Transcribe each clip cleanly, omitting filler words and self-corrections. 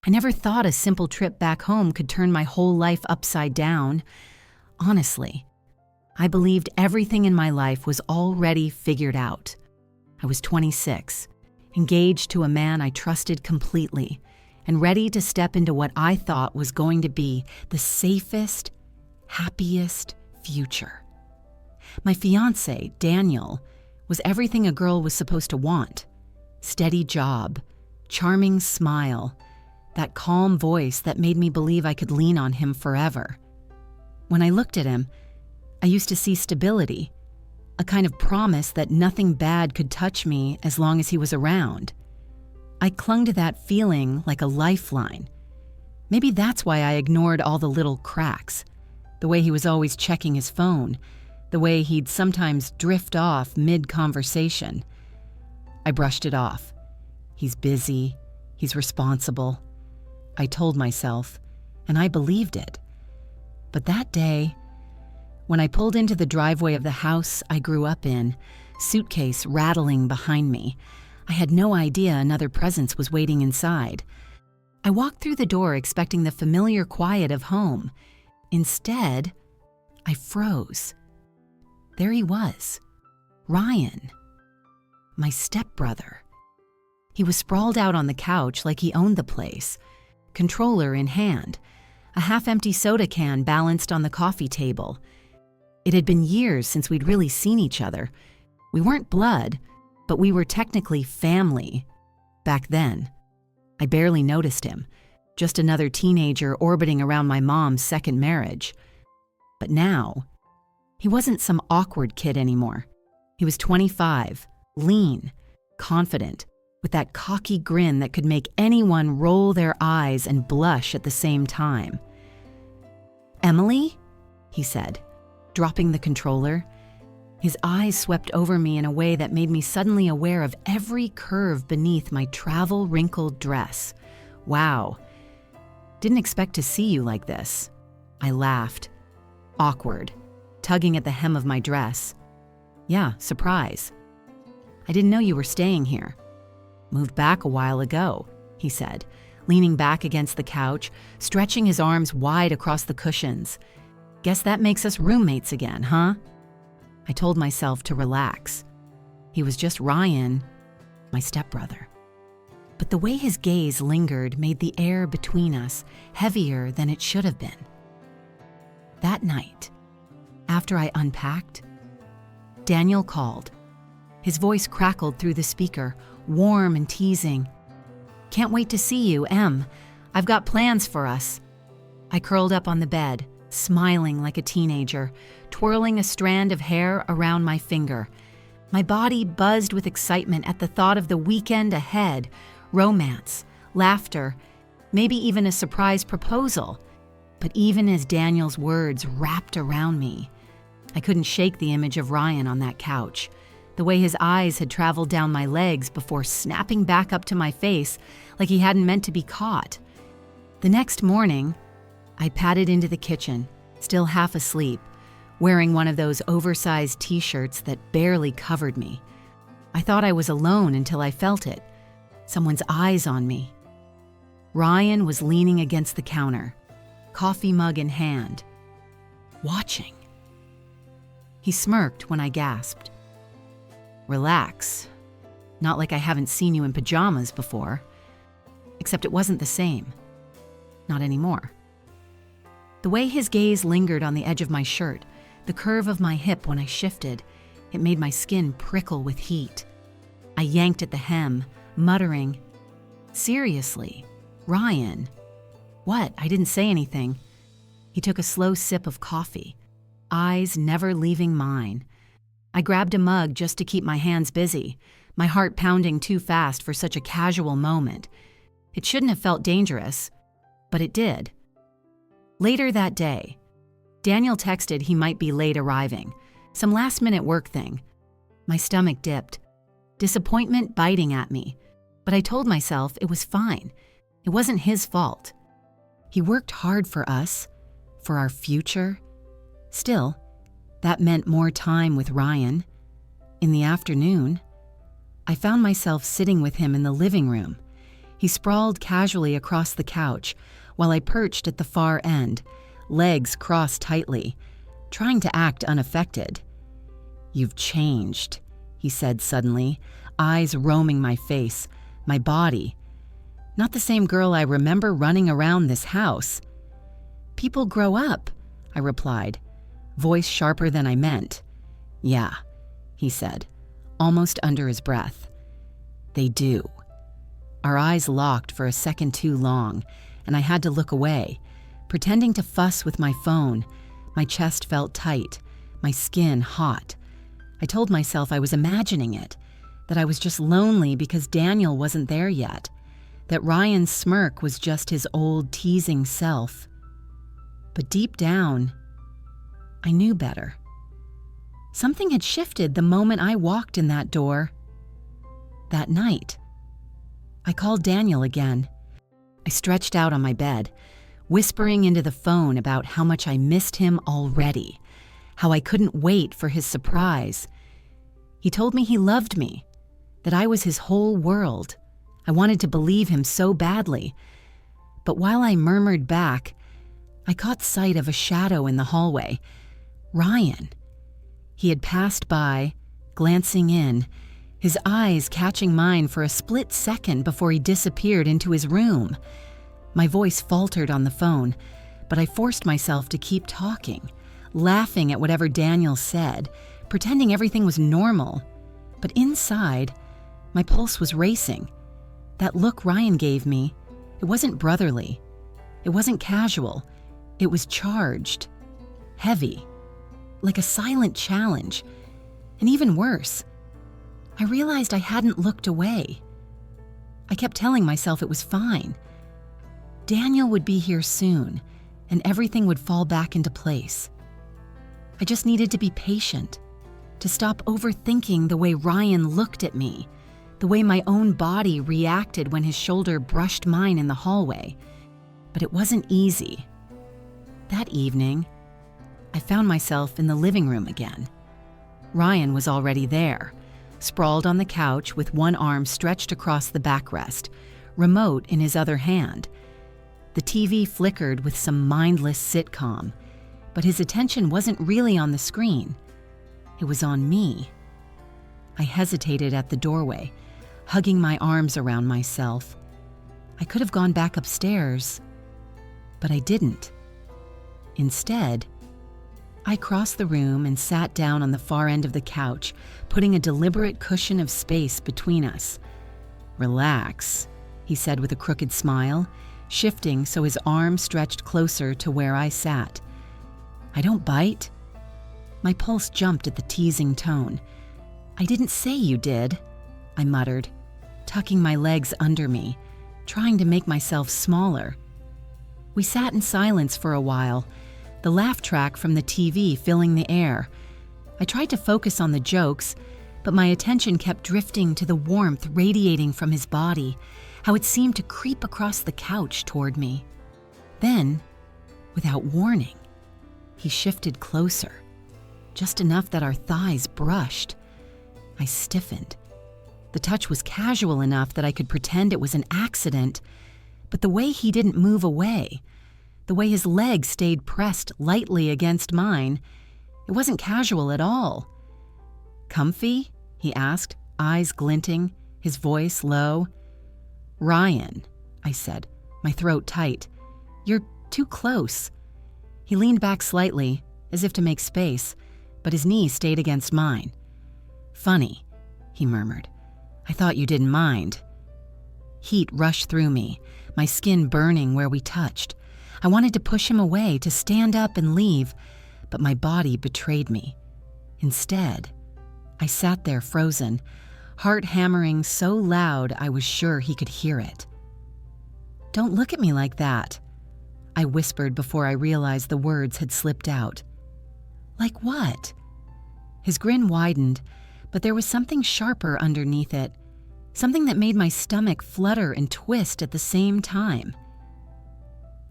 I never thought a simple trip back home could turn my whole life upside down. Honestly, I believed everything in my life was already figured out. I was 26, engaged to a man I trusted completely, and ready to step into what I thought was going to be the safest, happiest future. My fiancé, Daniel, was everything a girl was supposed to want. Steady job, charming smile, that calm voice that made me believe I could lean on him forever. When I looked at him, I used to see stability, a kind of promise that nothing bad could touch me as long as he was around. I clung to that feeling like a lifeline. Maybe that's why I ignored all the little cracks, the way he was always checking his phone, the way he'd sometimes drift off mid-conversation. I brushed it off. He's busy, he's responsible, I told myself, and I believed it. But that day, when I pulled into the driveway of the house I grew up in, suitcase rattling behind me, I had no idea another presence was waiting inside. I walked through the door expecting the familiar quiet of home. Instead, I froze. There he was, Ryan, my stepbrother. He was sprawled out on the couch like he owned the place, controller in hand, a half-empty soda can balanced on the coffee table. It had been years since we'd really seen each other. We weren't blood, but we were technically family back then. I barely noticed him, just another teenager orbiting around my mom's second marriage. But now, he wasn't some awkward kid anymore. He was 25, lean, confident, with that cocky grin that could make anyone roll their eyes and blush at the same time. "Emily?" he said, dropping the controller. His eyes swept over me in a way that made me suddenly aware of every curve beneath my travel-wrinkled dress. "Wow. Didn't expect to see you like this." I laughed. Awkward, tugging at the hem of my dress. "Yeah, surprise. I didn't know you were staying here." "Moved back a while ago," he said, leaning back against the couch, stretching his arms wide across the cushions. "Guess that makes us roommates again, huh?" I told myself to relax. He was just Ryan, my stepbrother. But the way his gaze lingered made the air between us heavier than it should have been. That night, after I unpacked, Daniel called. His voice crackled through the speaker, warm and teasing. "Can't wait to see you, Em. I've got plans for us." I curled up on the bed, smiling like a teenager, twirling a strand of hair around my finger. My body buzzed with excitement at the thought of the weekend ahead, romance, laughter, maybe even a surprise proposal. But even as Daniel's words wrapped around me, I couldn't shake the image of Ryan on that couch, the way his eyes had traveled down my legs before snapping back up to my face like he hadn't meant to be caught. The next morning, I padded into the kitchen, still half asleep, wearing one of those oversized t-shirts that barely covered me. I thought I was alone until I felt it, someone's eyes on me. Ryan was leaning against the counter, coffee mug in hand, watching. He smirked when I gasped. "Relax. Not like I haven't seen you in pajamas before." Except it wasn't the same. Not anymore. The way his gaze lingered on the edge of my shirt, the curve of my hip when I shifted, it made my skin prickle with heat. I yanked at the hem, muttering, "Seriously, Ryan." "What?" I didn't say anything. He took a slow sip of coffee, eyes never leaving mine. I grabbed a mug just to keep my hands busy, my heart pounding too fast for such a casual moment. It shouldn't have felt dangerous, but it did. Later that day, Daniel texted he might be late arriving, some last-minute work thing. My stomach dipped, disappointment biting at me, but I told myself it was fine. It wasn't his fault. He worked hard for us, for our future. Still, that meant more time with Ryan. In the afternoon, I found myself sitting with him in the living room, He sprawled casually across the couch while I perched at the far end, legs crossed tightly, trying to act unaffected. "You've changed," he said suddenly, eyes roaming my face, my body. "Not the same girl I remember running around this house." "People grow up," I replied, voice sharper than I meant. "Yeah," he said, almost under his breath. "They do." Our eyes locked for a second too long, and I had to look away, pretending to fuss with my phone. My chest felt tight, my skin hot. I told myself I was imagining it, that I was just lonely because Daniel wasn't there yet, that Ryan's smirk was just his old teasing self. But deep down, I knew better. Something had shifted the moment I walked in that door. That night, I called Daniel again. I stretched out on my bed, whispering into the phone about how much I missed him already, how I couldn't wait for his surprise. He told me he loved me, that I was his whole world. I wanted to believe him so badly. But while I murmured back, I caught sight of a shadow in the hallway. Ryan. He had passed by, glancing in, his eyes catching mine for a split second before he disappeared into his room. My voice faltered on the phone, but I forced myself to keep talking, laughing at whatever Daniel said, pretending everything was normal. But inside, my pulse was racing. That look Ryan gave me, it wasn't brotherly. It wasn't casual. It was charged, heavy, like a silent challenge. And even worse, I realized I hadn't looked away. I kept telling myself it was fine. Daniel would be here soon, and everything would fall back into place. I just needed to be patient, to stop overthinking the way Ryan looked at me, the way my own body reacted when his shoulder brushed mine in the hallway. But it wasn't easy. That evening, I found myself in the living room again. Ryan was already there, sprawled on the couch with one arm stretched across the backrest, remote in his other hand. The TV flickered with some mindless sitcom, but his attention wasn't really on the screen. It was on me. I hesitated at the doorway, hugging my arms around myself. I could have gone back upstairs, but I didn't. Instead, I crossed the room and sat down on the far end of the couch, putting a deliberate cushion of space between us. "Relax," he said with a crooked smile, shifting so his arm stretched closer to where I sat. "I don't bite." My pulse jumped at the teasing tone. "I didn't say you did," I muttered, tucking my legs under me, trying to make myself smaller. We sat in silence for a while, the laugh track from the TV filling the air. I tried to focus on the jokes, but my attention kept drifting to the warmth radiating from his body, how it seemed to creep across the couch toward me. Then, without warning, he shifted closer, just enough that our thighs brushed. I stiffened. The touch was casual enough that I could pretend it was an accident, but the way he didn't move away, the way his legs stayed pressed lightly against mine, it wasn't casual at all. "Comfy?" he asked, eyes glinting, his voice low. "Ryan," I said, my throat tight. "You're too close." He leaned back slightly, as if to make space, but his knee stayed against mine. "Funny," he murmured. "I thought you didn't mind." Heat rushed through me, my skin burning where we touched. I wanted to push him away, to stand up and leave, but my body betrayed me. Instead, I sat there frozen, heart hammering so loud I was sure he could hear it. "Don't look at me like that," I whispered before I realized the words had slipped out. "Like what?" His grin widened, but there was something sharper underneath it, something that made my stomach flutter and twist at the same time.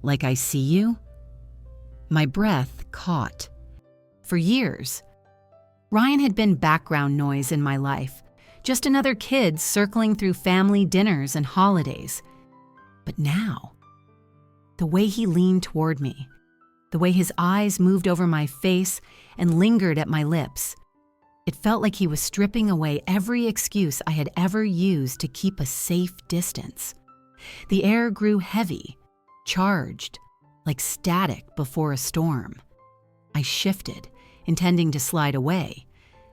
"Like I see you?" My breath caught. For years, Ryan had been background noise in my life, just another kid circling through family dinners and holidays. But now, the way he leaned toward me, the way his eyes moved over my face and lingered at my lips, it felt like he was stripping away every excuse I had ever used to keep a safe distance. The air grew heavy, charged, like static before a storm. I shifted, intending to slide away,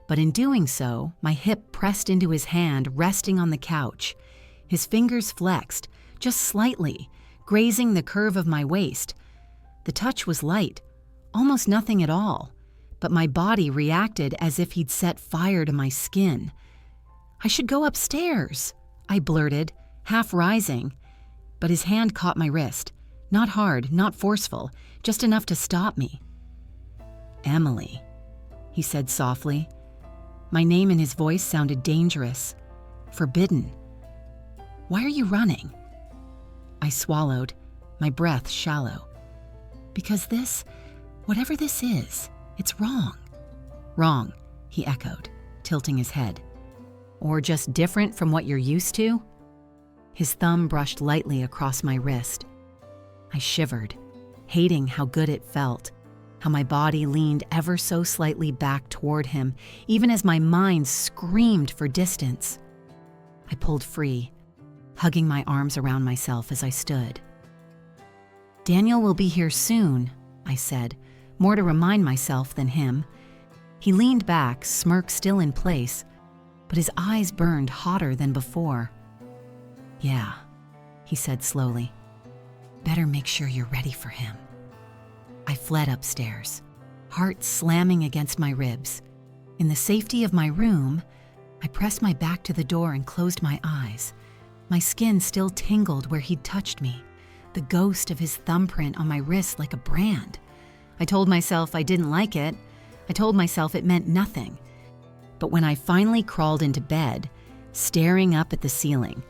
but in doing so, my hip pressed into his hand resting on the couch. His fingers flexed, just slightly, grazing the curve of my waist. The touch was light, almost nothing at all, but my body reacted as if he'd set fire to my skin. "I should go upstairs," I blurted, half rising, but his hand caught my wrist. Not hard, not forceful, just enough to stop me. "Emily," he said softly. My name in his voice sounded dangerous, forbidden. "Why are you running?" I swallowed, my breath shallow. "Because whatever this is, it's wrong." "Wrong," he echoed, tilting his head. "Or just different from what you're used to?" His thumb brushed lightly across my wrist. I shivered, hating how good it felt, how my body leaned ever so slightly back toward him, even as my mind screamed for distance. I pulled free, hugging my arms around myself as I stood. "Daniel will be here soon," I said, more to remind myself than him. He leaned back, smirk still in place, but his eyes burned hotter than before. "Yeah," he said slowly. "Better make sure you're ready for him." I fled upstairs, heart slamming against my ribs. In the safety of my room, I pressed my back to the door and closed my eyes. My skin still tingled where he'd touched me, the ghost of his thumbprint on my wrist like a brand. I told myself I didn't like it. I told myself it meant nothing. But when I finally crawled into bed, staring up at the ceiling,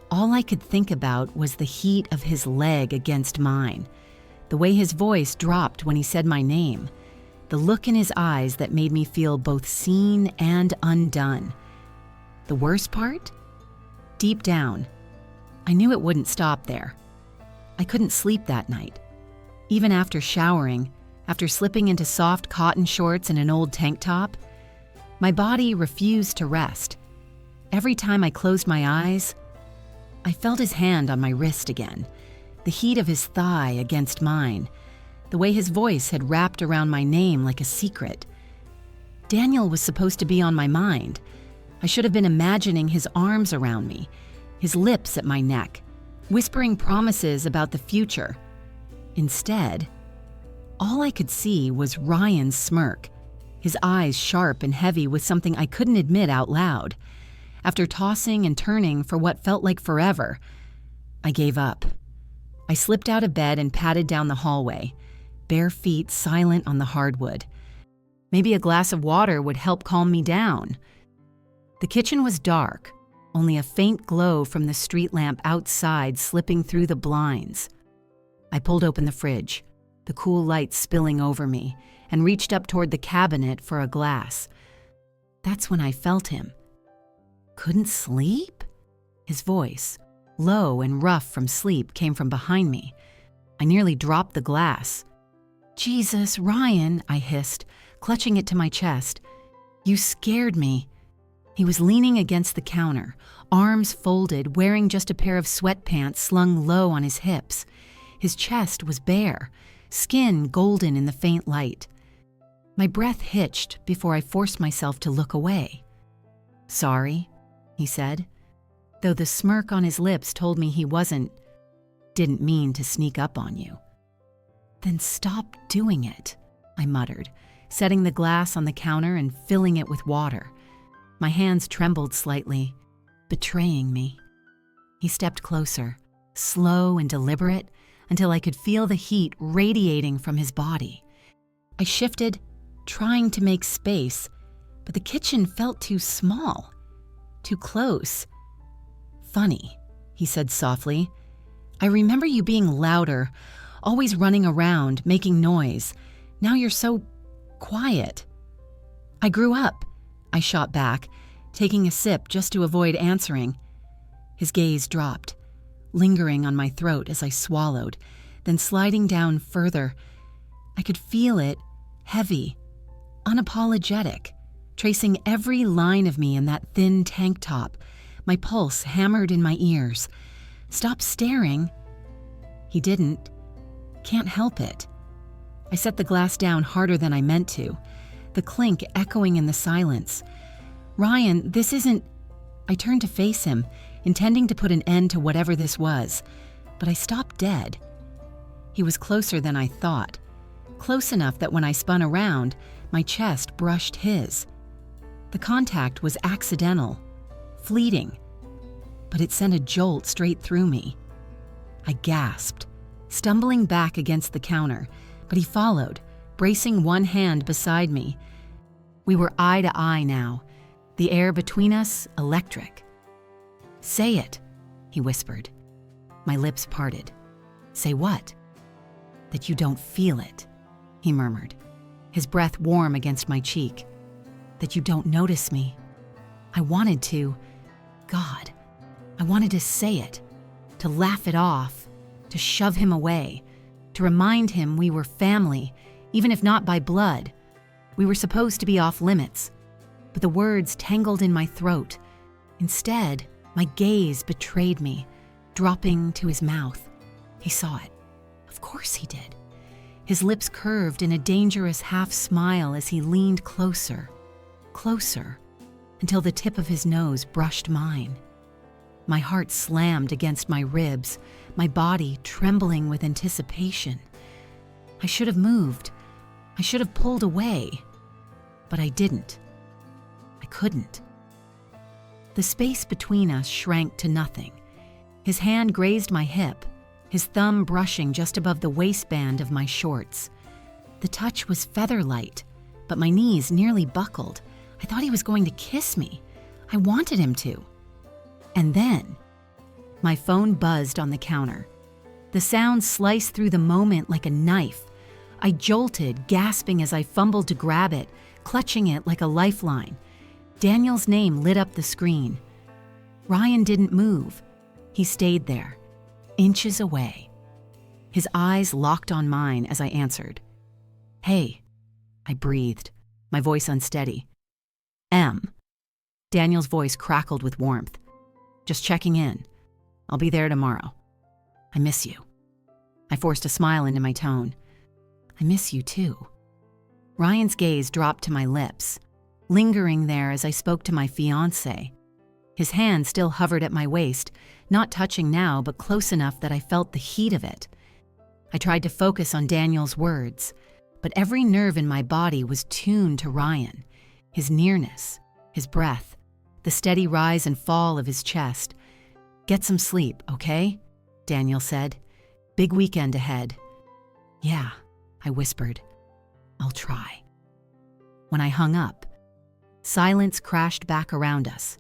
all I could think about was the heat of his leg against mine, the way his voice dropped when he said my name, the look in his eyes that made me feel both seen and undone. The worst part? Deep down, I knew it wouldn't stop there. I couldn't sleep that night. Even after showering, after slipping into soft cotton shorts and an old tank top, my body refused to rest. Every time I closed my eyes, I felt his hand on my wrist again, the heat of his thigh against mine, the way his voice had wrapped around my name like a secret. Daniel was supposed to be on my mind. I should have been imagining his arms around me, his lips at my neck, whispering promises about the future. Instead, all I could see was Ryan's smirk, his eyes sharp and heavy with something I couldn't admit out loud. After tossing and turning for what felt like forever, I gave up. I slipped out of bed and padded down the hallway, bare feet silent on the hardwood. Maybe a glass of water would help calm me down. The kitchen was dark, only a faint glow from the street lamp outside slipping through the blinds. I pulled open the fridge, the cool light spilling over me, and reached up toward the cabinet for a glass. That's when I felt him. "Couldn't sleep?" His voice, low and rough from sleep, came from behind me. I nearly dropped the glass. "Jesus, Ryan," I hissed, clutching it to my chest. "You scared me." He was leaning against the counter, arms folded, wearing just a pair of sweatpants slung low on his hips. His chest was bare, skin golden in the faint light. My breath hitched before I forced myself to look away. "Sorry," he said, though the smirk on his lips told me he didn't mean to sneak up on you. "Then stop doing it," I muttered, setting the glass on the counter and filling it with water. My hands trembled slightly, betraying me. He stepped closer, slow and deliberate, until I could feel the heat radiating from his body. I shifted, trying to make space, but the kitchen felt too small, too close. "Funny," he said softly. "I remember you being louder, always running around, making noise. Now you're so quiet." "I grew up," I shot back, taking a sip just to avoid answering. His gaze dropped, lingering on my throat as I swallowed, then sliding down further. I could feel it, heavy, unapologetic, tracing every line of me in that thin tank top, my pulse hammered in my ears. "Stop staring." He didn't. Can't help it. I set the glass down harder than I meant to, the clink echoing in the silence. "Ryan, this isn't—" I turned to face him, intending to put an end to whatever this was, but I stopped dead. He was closer than I thought, close enough that when I spun around, my chest brushed his. The contact was accidental, fleeting, but it sent a jolt straight through me. I gasped, stumbling back against the counter, but he followed, bracing one hand beside me. We were eye to eye now, the air between us electric. "Say it," he whispered. My lips parted. "Say what?" "That you don't feel it," he murmured, his breath warm against my cheek. "That you don't notice me." I wanted to. God, I wanted to say it, to laugh it off, to shove him away, to remind him we were family, even if not by blood. We were supposed to be off limits, but the words tangled in my throat. Instead, my gaze betrayed me, dropping to his mouth. He saw it. Of course he did. His lips curved in a dangerous half smile as he leaned closer, closer, until the tip of his nose brushed mine. My heart slammed against my ribs, my body trembling with anticipation. I should have moved. I should have pulled away. But I didn't. I couldn't. The space between us shrank to nothing. His hand grazed my hip, his thumb brushing just above the waistband of my shorts. The touch was feather-light, but my knees nearly buckled. I thought he was going to kiss me. I wanted him to. And then, my phone buzzed on the counter. The sound sliced through the moment like a knife. I jolted, gasping as I fumbled to grab it, clutching it like a lifeline. Daniel's name lit up the screen. Ryan didn't move. He stayed there, inches away. His eyes locked on mine as I answered. "Hey," I breathed, my voice unsteady. "M." Daniel's voice crackled with warmth. "Just checking in. I'll be there tomorrow. I miss you." I forced a smile into my tone. "I miss you too." Ryan's gaze dropped to my lips, lingering there as I spoke to my fiancé. His hand still hovered at my waist, not touching now, but close enough that I felt the heat of it. I tried to focus on Daniel's words, but every nerve in my body was tuned to Ryan, his nearness, his breath, the steady rise and fall of his chest. "Get some sleep, okay?" Daniel said. "Big weekend ahead." "Yeah," I whispered. "I'll try." When I hung up, silence crashed back around us.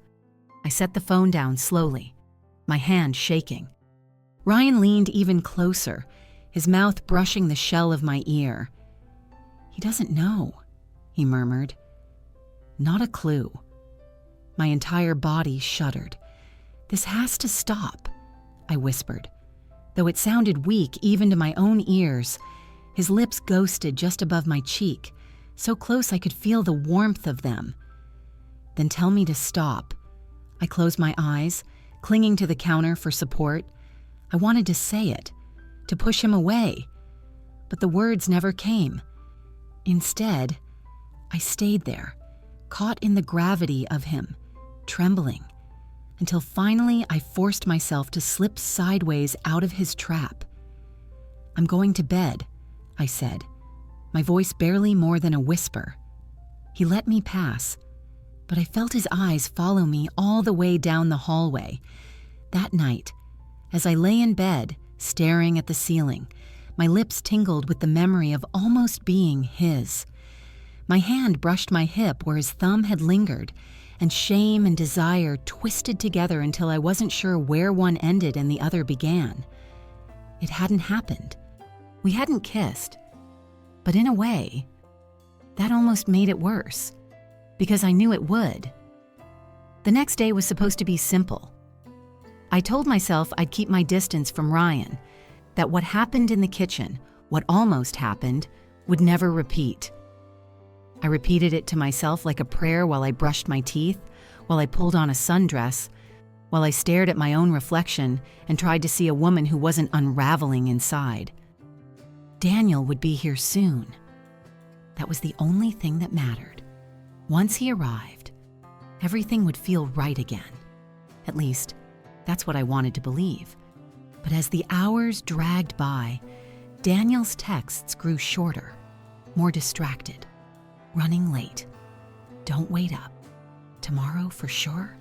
I set the phone down slowly, my hand shaking. Ryan leaned even closer, his mouth brushing the shell of my ear. "He doesn't know," he murmured. Not a clue. My entire body shuddered. "This has to stop," I whispered, though it sounded weak even to my own ears. His lips ghosted just above my cheek, so close I could feel the warmth of them. "Then tell me to stop." I closed my eyes, clinging to the counter for support. I wanted to say it, to push him away, but the words never came. Instead, I stayed there, caught in the gravity of him, trembling, until finally I forced myself to slip sideways out of his trap. "I'm going to bed," I said, my voice barely more than a whisper. He let me pass, but I felt his eyes follow me all the way down the hallway. That night, as I lay in bed, staring at the ceiling, my lips tingled with the memory of almost being his. My hand brushed my hip where his thumb had lingered, and shame and desire twisted together until I wasn't sure where one ended and the other began. It hadn't happened. We hadn't kissed. But in a way, that almost made it worse, because I knew it would. The next day was supposed to be simple. I told myself I'd keep my distance from Ryan, that what happened in the kitchen, what almost happened, would never repeat. I repeated it to myself like a prayer while I brushed my teeth, while I pulled on a sundress, while I stared at my own reflection and tried to see a woman who wasn't unraveling inside. Daniel would be here soon. That was the only thing that mattered. Once he arrived, everything would feel right again. At least, that's what I wanted to believe. But as the hours dragged by, Daniel's texts grew shorter, more distracted, running late. Don't wait up. Tomorrow for sure?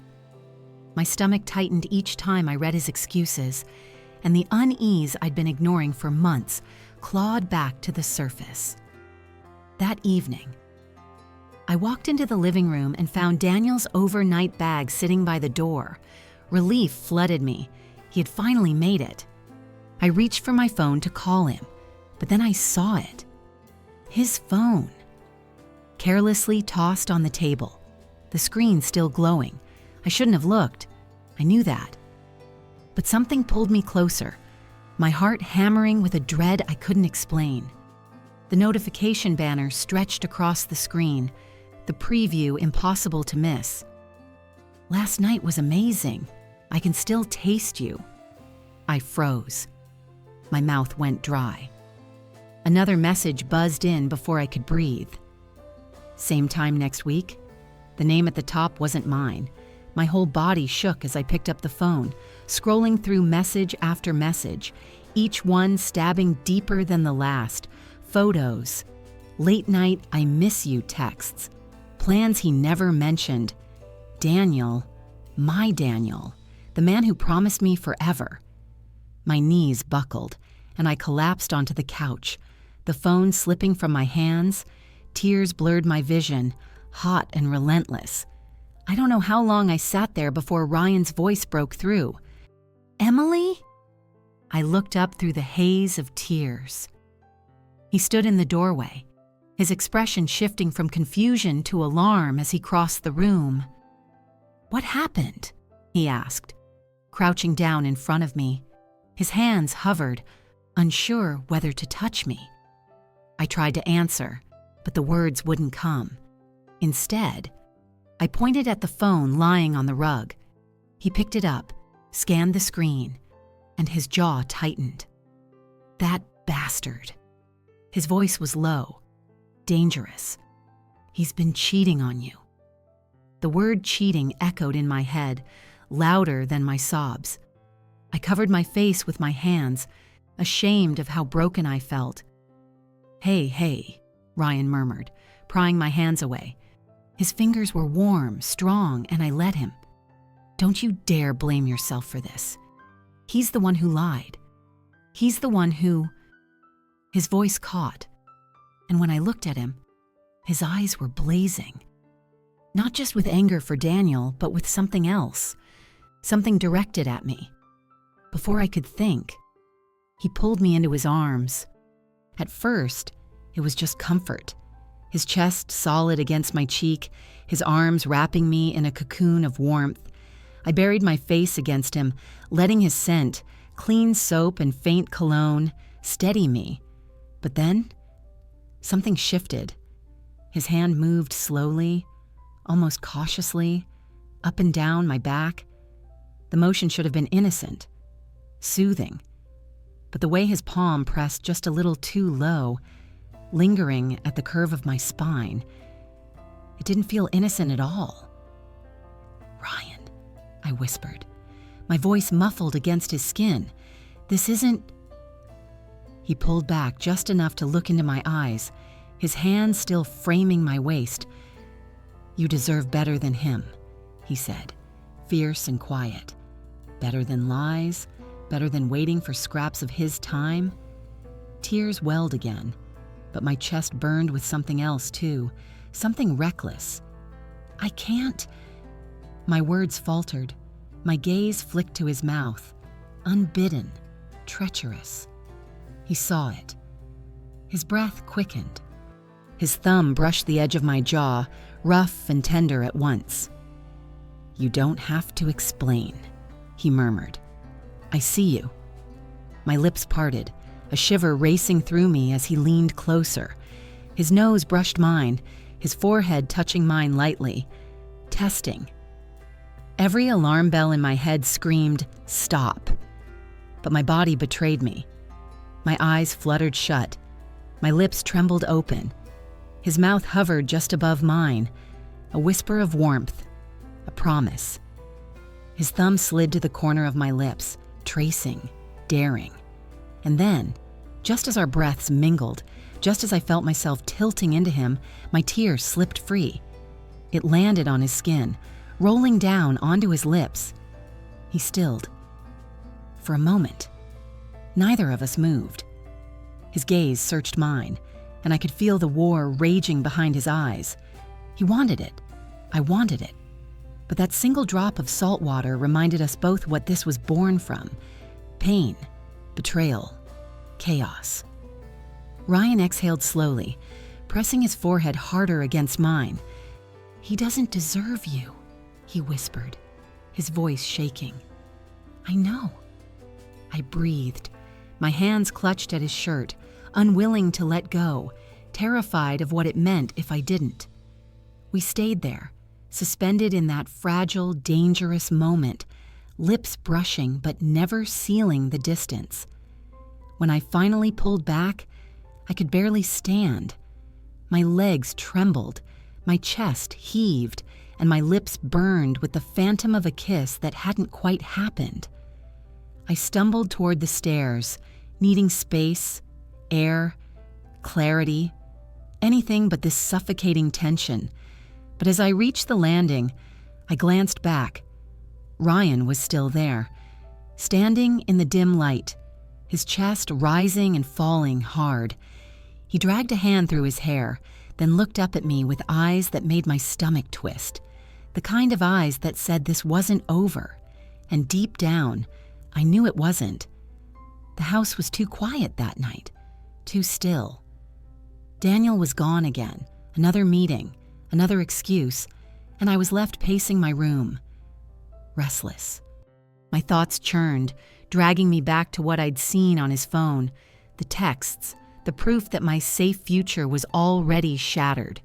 My stomach tightened each time I read his excuses, and the unease I'd been ignoring for months clawed back to the surface. That evening, I walked into the living room and found Daniel's overnight bag sitting by the door. Relief flooded me. He had finally made it. I reached for my phone to call him, but then I saw it. His phone. Carelessly tossed on the table, the screen still glowing. I shouldn't have looked. I knew that. But something pulled me closer, my heart hammering with a dread I couldn't explain. The notification banner stretched across the screen, the preview impossible to miss. Last night was amazing. I can still taste you. I froze. My mouth went dry. Another message buzzed in before I could breathe. Same time next week? The name at the top wasn't mine. My whole body shook as I picked up the phone, scrolling through message after message, each one stabbing deeper than the last. Photos, late night I miss you texts, plans he never mentioned. Daniel, my Daniel, the man who promised me forever. My knees buckled, and I collapsed onto the couch, the phone slipping from my hands. Tears blurred my vision, hot and relentless. I don't know how long I sat there before Ryan's voice broke through. "Emily?" I looked up through the haze of tears. He stood in the doorway, his expression shifting from confusion to alarm as he crossed the room. "What happened?" he asked, crouching down in front of me. His hands hovered, unsure whether to touch me. I tried to answer, but the words wouldn't come. Instead, I pointed at the phone lying on the rug. He picked it up, scanned the screen, and his jaw tightened. "That bastard." His voice was low, dangerous. "He's been cheating on you." The word cheating echoed in my head, louder than my sobs. I covered my face with my hands, ashamed of how broken I felt. Hey, Ryan murmured, prying my hands away. His fingers were warm, strong, and I let him. "Don't you dare blame yourself for this. He's the one who lied. He's the one who..." His voice caught, and when I looked at him, his eyes were blazing. Not just with anger for Daniel, but with something else, something directed at me. Before I could think, he pulled me into his arms. At first, it was just comfort. His chest solid against my cheek, his arms wrapping me in a cocoon of warmth. I buried my face against him, letting his scent, clean soap and faint cologne, steady me. But then, something shifted. His hand moved slowly, almost cautiously, up and down my back. The motion should have been innocent, soothing. But the way his palm pressed just a little too low, lingering at the curve of my spine, it didn't feel innocent at all. "Ryan," I whispered, my voice muffled against his skin. "This isn't..." He pulled back just enough to look into my eyes, his hand still framing my waist. "You deserve better than him," he said, fierce and quiet. "Better than lies, better than waiting for scraps of his time." Tears welled again, but my chest burned with something else too, something reckless. "I can't..." My words faltered. My gaze flicked to his mouth, unbidden, treacherous. He saw it. His breath quickened. His thumb brushed the edge of my jaw, rough and tender at once. "You don't have to explain," he murmured. "I see you." My lips parted, a shiver racing through me as he leaned closer. His nose brushed mine, his forehead touching mine lightly. Testing. Every alarm bell in my head screamed, "Stop." But my body betrayed me. My eyes fluttered shut. My lips trembled open. His mouth hovered just above mine, a whisper of warmth, a promise. His thumb slid to the corner of my lips, tracing, daring. And then, just as our breaths mingled, just as I felt myself tilting into him, my tear slipped free. It landed on his skin, rolling down onto his lips. He stilled. For a moment, neither of us moved. His gaze searched mine, and I could feel the war raging behind his eyes. He wanted it. I wanted it. But that single drop of salt water reminded us both what this was born from: pain, betrayal, chaos. Ryan exhaled slowly, pressing his forehead harder against mine. "He doesn't deserve you," he whispered, his voice shaking. "I know." I breathed, my hands clutched at his shirt, unwilling to let go, terrified of what it meant if I didn't. We stayed there, suspended in that fragile, dangerous moment, lips brushing but never sealing the distance. When I finally pulled back, I could barely stand. My legs trembled, my chest heaved, and my lips burned with the phantom of a kiss that hadn't quite happened. I stumbled toward the stairs, needing space, air, clarity, anything but this suffocating tension. But as I reached the landing, I glanced back. Ryan was still there, standing in the dim light, his chest rising and falling hard. He dragged a hand through his hair, then looked up at me with eyes that made my stomach twist, the kind of eyes that said this wasn't over. And deep down, I knew it wasn't. The house was too quiet that night, too still. Daniel was gone again, another meeting, another excuse, and I was left pacing my room, restless. My thoughts churned, dragging me back to what I'd seen on his phone, the texts, the proof that my safe future was already shattered.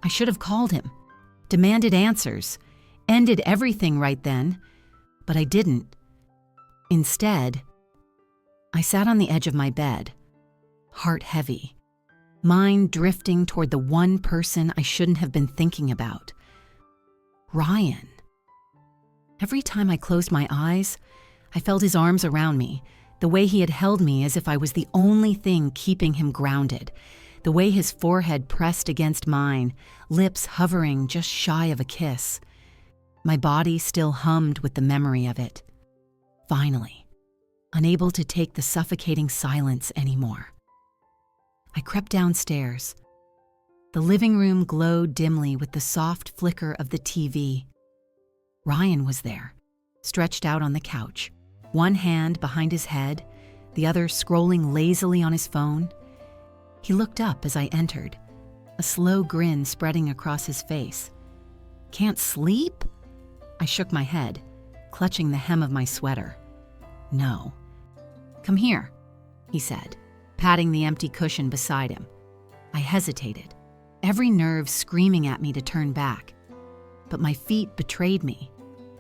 I should have called him, demanded answers, ended everything right then, but I didn't. Instead, I sat on the edge of my bed, heart heavy, mind drifting toward the one person I shouldn't have been thinking about. Ryan. Every time I closed my eyes, I felt his arms around me, the way he had held me as if I was the only thing keeping him grounded, the way his forehead pressed against mine, lips hovering just shy of a kiss. My body still hummed with the memory of it. Finally, unable to take the suffocating silence anymore, I crept downstairs. The living room glowed dimly with the soft flicker of the TV. Ryan was there, stretched out on the couch, one hand behind his head, the other scrolling lazily on his phone. He looked up as I entered, a slow grin spreading across his face. "Can't sleep?" I shook my head, clutching the hem of my sweater. "No." "Come here," he said, patting the empty cushion beside him. I hesitated, every nerve screaming at me to turn back. But my feet betrayed me,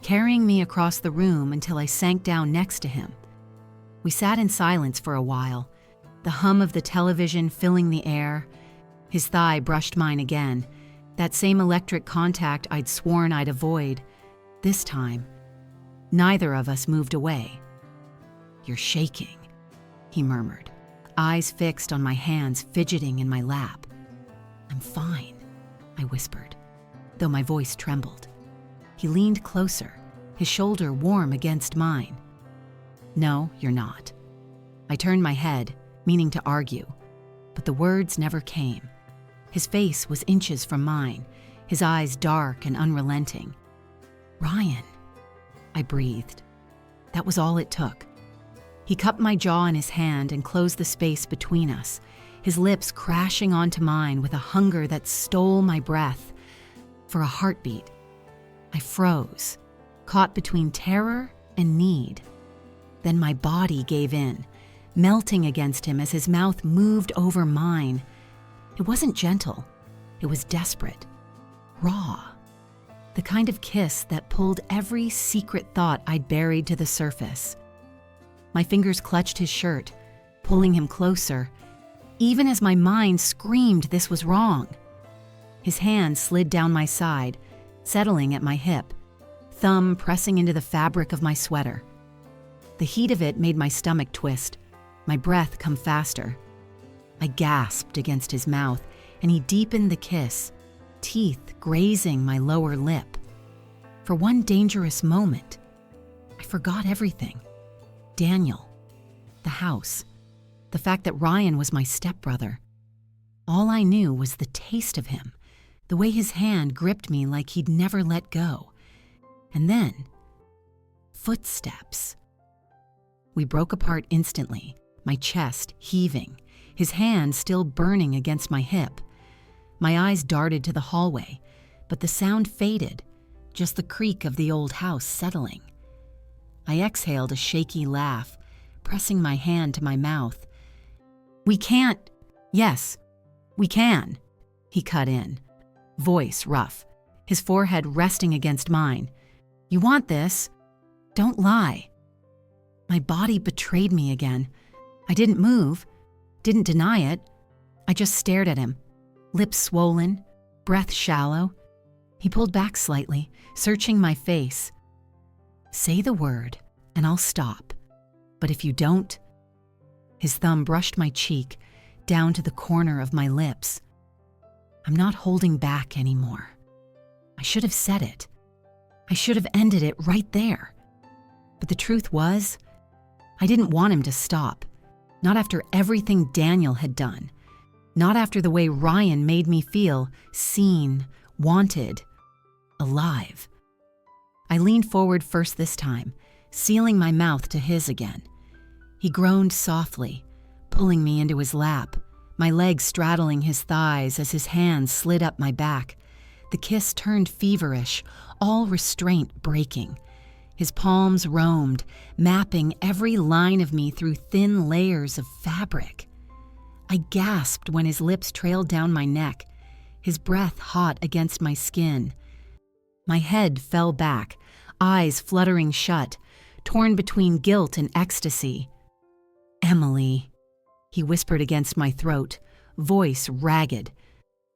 carrying me across the room until I sank down next to him. We sat in silence for a while, the hum of the television filling the air. His thigh brushed mine again, that same electric contact I'd sworn I'd avoid. This time, neither of us moved away. "You're shaking," he murmured, eyes fixed on my hands fidgeting in my lap. "I'm fine," I whispered, though my voice trembled. He leaned closer, his shoulder warm against mine. "No, you're not." I turned my head, meaning to argue, but the words never came. His face was inches from mine, his eyes dark and unrelenting. "Ryan," I breathed. That was all it took. He cupped my jaw in his hand and closed the space between us, his lips crashing onto mine with a hunger that stole my breath. For a heartbeat, I froze, caught between terror and need. Then my body gave in, melting against him as his mouth moved over mine. It wasn't gentle. It was desperate, raw. The kind of kiss that pulled every secret thought I'd buried to the surface. My fingers clutched his shirt, pulling him closer, even as my mind screamed this was wrong. His hand slid down my side, settling at my hip, thumb pressing into the fabric of my sweater. The heat of it made my stomach twist, my breath come faster. I gasped against his mouth, and he deepened the kiss, teeth grazing my lower lip. For one dangerous moment, I forgot everything. Daniel, the house, the fact that Ryan was my stepbrother. All I knew was the taste of him, the way his hand gripped me like he'd never let go. And then, footsteps. We broke apart instantly, my chest heaving, his hand still burning against my hip. My eyes darted to the hallway, but the sound faded, just the creak of the old house settling. I exhaled a shaky laugh, pressing my hand to my mouth. "We can't." "Yes, we can," he cut in, voice rough, his forehead resting against mine. "You want this? Don't lie." My body betrayed me again. I didn't move, didn't deny it. I just stared at him, lips swollen, breath shallow. He pulled back slightly, searching my face. "Say the word, and I'll stop. But if you don't..." His thumb brushed my cheek, down to the corner of my lips. I'm not holding back anymore. I should have said it. I should have ended it right there. But the truth was, I didn't want him to stop. Not after everything Daniel had done. Not after the way Ryan made me feel seen, wanted, alive. I leaned forward first this time, sealing my mouth to his again. He groaned softly, pulling me into his lap, my legs straddling his thighs as his hands slid up my back. The kiss turned feverish, all restraint breaking. His palms roamed, mapping every line of me through thin layers of fabric. I gasped when his lips trailed down my neck, his breath hot against my skin. My head fell back, eyes fluttering shut, torn between guilt and ecstasy. "Emily," he whispered against my throat, voice ragged.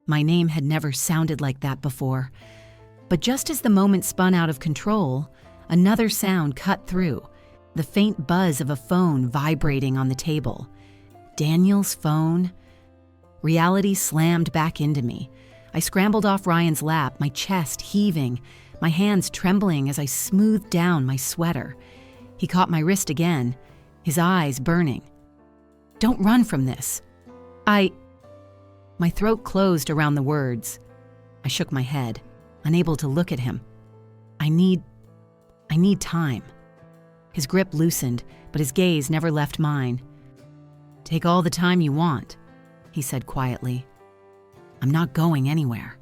My name had never sounded like that before. But just as the moment spun out of control, another sound cut through, the faint buzz of a phone vibrating on the table. Daniel's phone. Reality slammed back into me. I scrambled off Ryan's lap, my chest heaving, my hands trembling as I smoothed down my sweater. He caught my wrist again, his eyes burning. "Don't run from this." My throat closed around the words. I shook my head, unable to look at him. I need time." His grip loosened, but his gaze never left mine. "Take all the time you want," he said quietly. "I'm not going anywhere."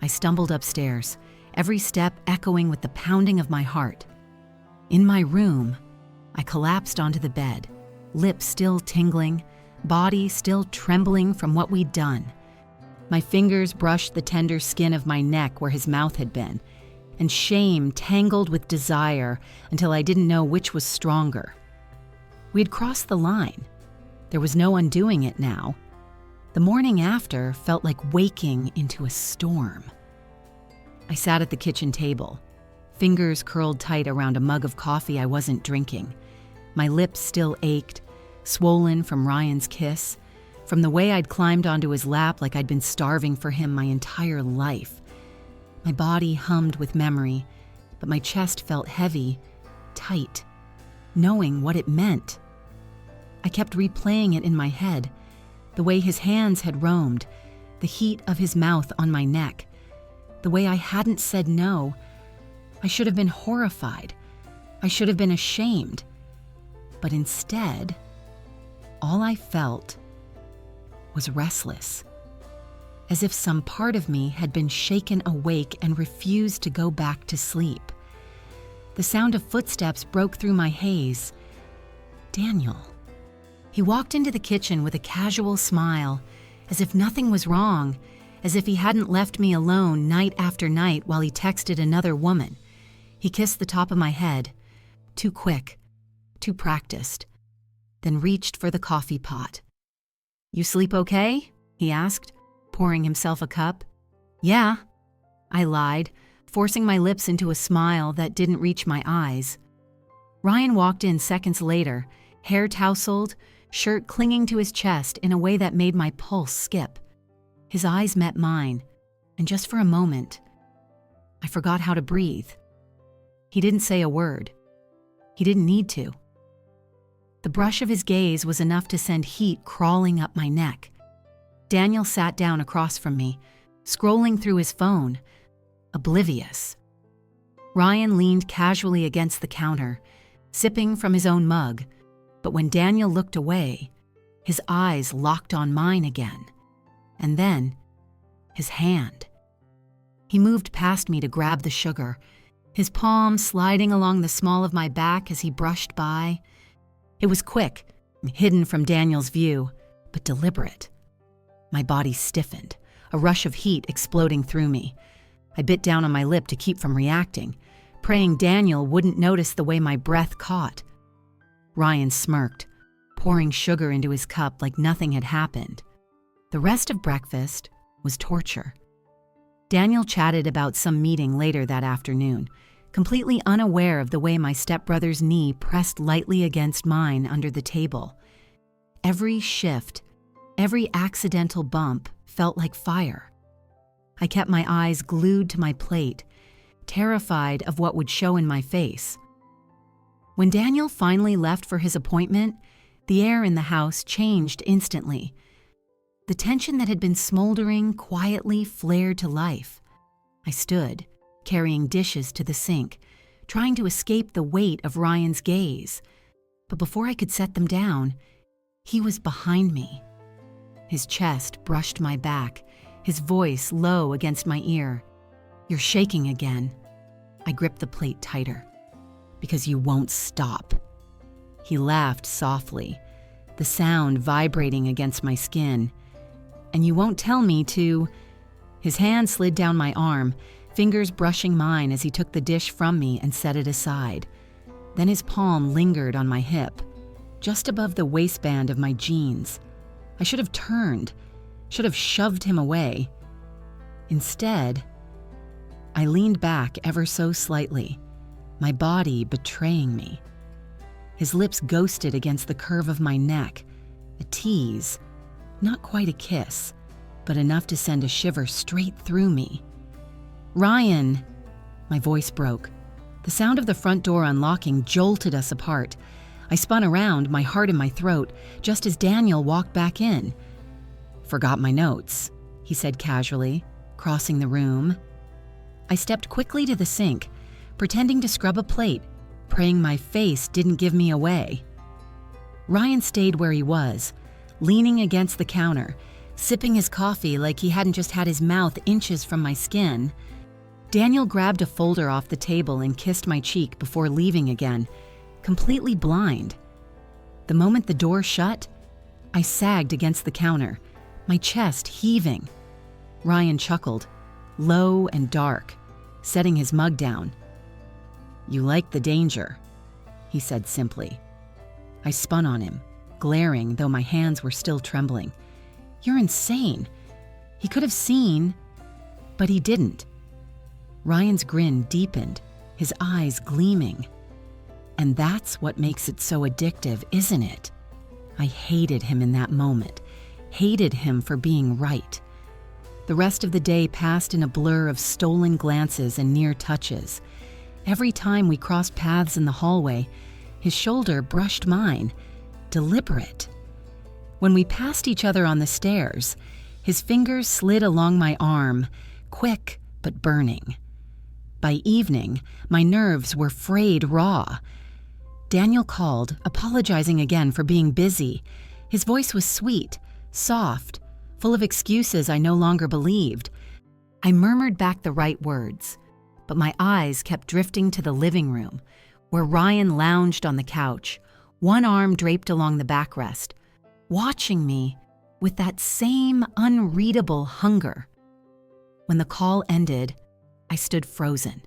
I stumbled upstairs, every step echoing with the pounding of my heart. In my room, I collapsed onto the bed, lips still tingling, body still trembling from what we'd done. My fingers brushed the tender skin of my neck where his mouth had been, and shame tangled with desire until I didn't know which was stronger. We had crossed the line. There was no undoing it now. The morning after felt like waking into a storm. I sat at the kitchen table, fingers curled tight around a mug of coffee I wasn't drinking. My lips still ached, swollen from Ryan's kiss, from the way I'd climbed onto his lap like I'd been starving for him my entire life. My body hummed with memory, but my chest felt heavy, tight, knowing what it meant. I kept replaying it in my head, the way his hands had roamed, the heat of his mouth on my neck, the way I hadn't said no. I should have been horrified. I should have been ashamed. But instead, all I felt was restless, as if some part of me had been shaken awake and refused to go back to sleep. The sound of footsteps broke through my haze. Daniel. He walked into the kitchen with a casual smile, as if nothing was wrong, as if he hadn't left me alone night after night while he texted another woman. He kissed the top of my head, too quick, too practiced, then reached for the coffee pot. "You sleep okay?" he asked, pouring himself a cup. "Yeah," I lied, forcing my lips into a smile that didn't reach my eyes. Ryan walked in seconds later, hair tousled, shirt clinging to his chest in a way that made my pulse skip. His eyes met mine, and just for a moment, I forgot how to breathe. He didn't say a word. He didn't need to. The brush of his gaze was enough to send heat crawling up my neck. Daniel sat down across from me, scrolling through his phone, oblivious. Ryan leaned casually against the counter, sipping from his own mug, but when Daniel looked away, his eyes locked on mine again. And then, his hand. He moved past me to grab the sugar, his palm sliding along the small of my back as he brushed by. It was quick, hidden from Daniel's view, but deliberate. My body stiffened, a rush of heat exploding through me. I bit down on my lip to keep from reacting, praying Daniel wouldn't notice the way my breath caught. Ryan smirked, pouring sugar into his cup like nothing had happened. The rest of breakfast was torture. Daniel chatted about some meeting later that afternoon, completely unaware of the way my stepbrother's knee pressed lightly against mine under the table. Every shift, every accidental bump felt like fire. I kept my eyes glued to my plate, terrified of what would show in my face. When Daniel finally left for his appointment, the air in the house changed instantly. The tension that had been smoldering quietly flared to life. I stood, carrying dishes to the sink, trying to escape the weight of Ryan's gaze. But before I could set them down, he was behind me. His chest brushed my back, his voice low against my ear. "You're shaking again." I gripped the plate tighter. "Because you won't stop." He laughed softly, the sound vibrating against my skin. "And you won't tell me to..." His hand slid down my arm, fingers brushing mine as he took the dish from me and set it aside. Then his palm lingered on my hip, just above the waistband of my jeans. I should have turned, should have shoved him away. Instead, I leaned back ever so slightly, my body betraying me. His lips ghosted against the curve of my neck, a tease, not quite a kiss, but enough to send a shiver straight through me. "Ryan!" My voice broke. The sound of the front door unlocking jolted us apart. I spun around, my heart in my throat, just as Daniel walked back in. "Forgot my notes," he said casually, crossing the room. I stepped quickly to the sink, pretending to scrub a plate, praying my face didn't give me away. Ryan stayed where he was, leaning against the counter, sipping his coffee like he hadn't just had his mouth inches from my skin. Daniel grabbed a folder off the table and kissed my cheek before leaving again, completely blind. The moment the door shut, I sagged against the counter, my chest heaving. Ryan chuckled, low and dark, setting his mug down. "You like the danger," he said simply. I spun on him, glaring though my hands were still trembling. "You're insane." He could have seen, but he didn't. Ryan's grin deepened, his eyes gleaming. And that's what makes it so addictive, isn't it? I hated him in that moment, hated him for being right. The rest of the day passed in a blur of stolen glances and near touches. Every time we crossed paths in the hallway, his shoulder brushed mine, deliberate. When we passed each other on the stairs, his fingers slid along my arm, quick but burning. By evening, my nerves were frayed raw. Daniel called, apologizing again for being busy. His voice was sweet, soft, full of excuses I no longer believed. I murmured back the right words. but my eyes kept drifting to the living room, where Ryan lounged on the couch, one arm draped along the backrest, watching me with that same unreadable hunger. When the call ended, I stood frozen,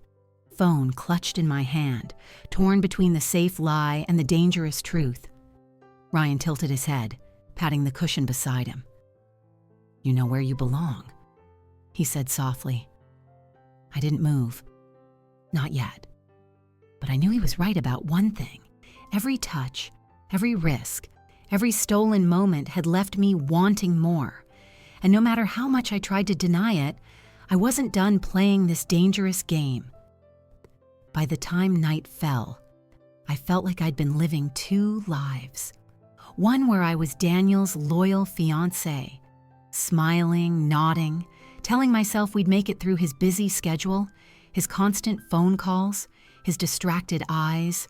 phone clutched in my hand, torn between the safe lie and the dangerous truth. Ryan tilted his head, patting the cushion beside him. "You know where you belong," he said softly. I didn't move. Not yet. But I knew he was right about one thing. Every touch, every risk, every stolen moment had left me wanting more. And no matter how much I tried to deny it, I wasn't done playing this dangerous game. By the time night fell, I felt like I'd been living two lives. One where I was Daniel's loyal fiancé, smiling, nodding, telling myself we'd make it through his busy schedule, his constant phone calls, his distracted eyes,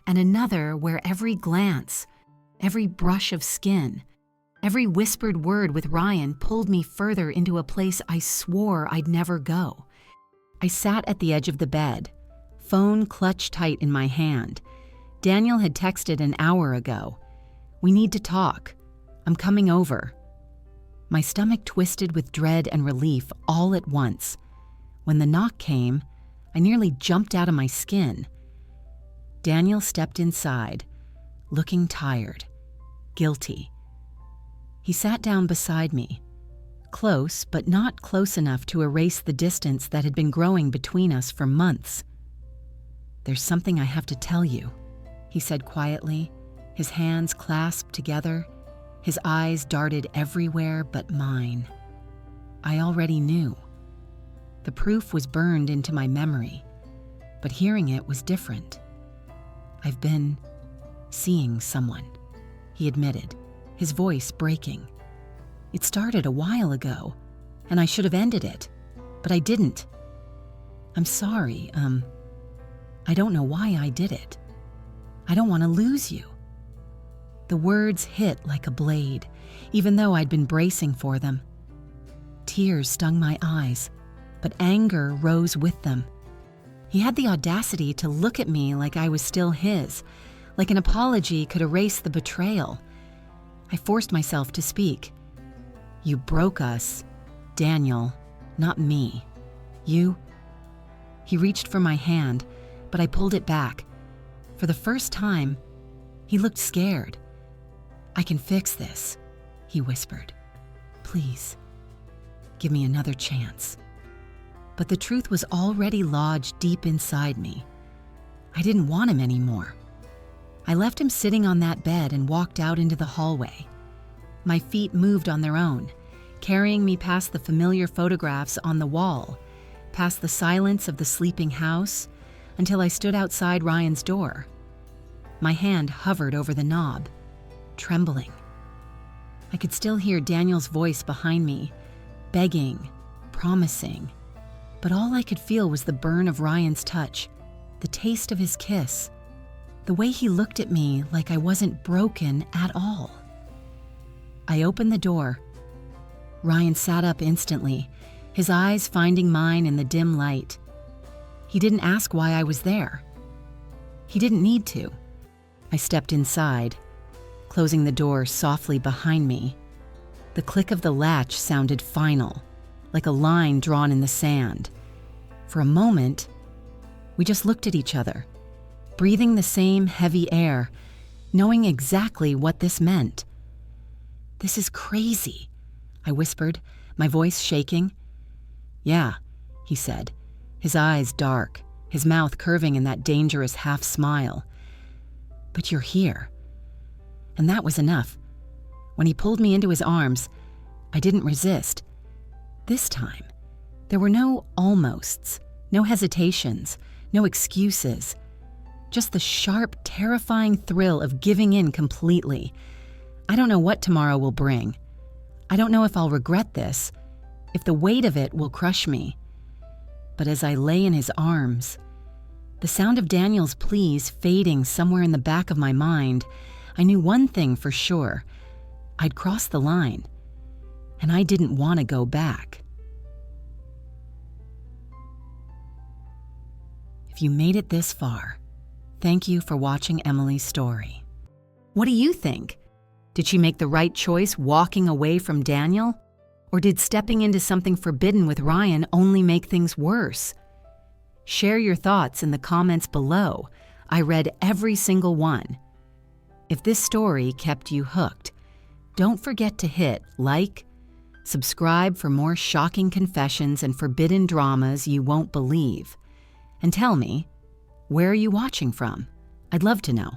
and another where every glance, every brush of skin, every whispered word with Ryan pulled me further into a place I swore I'd never go. I sat at the edge of the bed, phone clutched tight in my hand. Daniel had texted an hour ago. "We need to talk. I'm coming over." My stomach twisted with dread and relief all at once. When the knock came, I nearly jumped out of my skin. Daniel stepped inside, looking tired, guilty. He sat down beside me, close but not close enough to erase the distance that had been growing between us for months. "There's something I have to tell you," he said quietly, his hands clasped together, his eyes darted everywhere but mine. I already knew. The proof was burned into my memory, but hearing it was different. "I've been seeing someone," he admitted, his voice breaking. "It started a while ago, and I should have ended it, but I didn't. I'm sorry, I don't know why I did it. I don't want to lose you." The words hit like a blade, even though I'd been bracing for them. Tears stung my eyes, but anger rose with them. He had the audacity to look at me like I was still his, like an apology could erase the betrayal. I forced myself to speak. "You broke us, Daniel, not me. You..." He reached for my hand, but I pulled it back. For the first time, he looked scared. "I can fix this," he whispered. "Please, give me another chance." But the truth was already lodged deep inside me. I didn't want him anymore. I left him sitting on that bed and walked out into the hallway. My feet moved on their own, carrying me past the familiar photographs on the wall, past the silence of the sleeping house, until I stood outside Ryan's door. My hand hovered over the knob, trembling. I could still hear Daniel's voice behind me, begging, promising, but all I could feel was the burn of Ryan's touch, the taste of his kiss, the way he looked at me like I wasn't broken at all. I opened the door. Ryan sat up instantly, his eyes finding mine in the dim light. He didn't ask why I was there. He didn't need to. I stepped inside, closing the door softly behind me. The click of the latch sounded final, like a line drawn in the sand. For a moment, we just looked at each other, breathing the same heavy air, knowing exactly what this meant. "This is crazy," I whispered, my voice shaking. "Yeah," he said, his eyes dark, his mouth curving in that dangerous half smile. "But you're here." And that was enough. When he pulled me into his arms, I didn't resist. This time, there were no almosts, no hesitations, no excuses. Just the sharp, terrifying thrill of giving in completely. I don't know what tomorrow will bring. I don't know if I'll regret this, if the weight of it will crush me. But as I lay in his arms, the sound of Daniel's pleas fading somewhere in the back of my mind, I knew one thing for sure. I'd crossed the line, and I didn't want to go back. If you made it this far, thank you for watching Emily's story. What do you think? Did she make the right choice walking away from Daniel? Or did stepping into something forbidden with Ryan only make things worse? Share your thoughts in the comments below. I read every single one. If this story kept you hooked, don't forget to hit like, subscribe for more shocking confessions and forbidden dramas you won't believe. And tell me, where are you watching from? I'd love to know.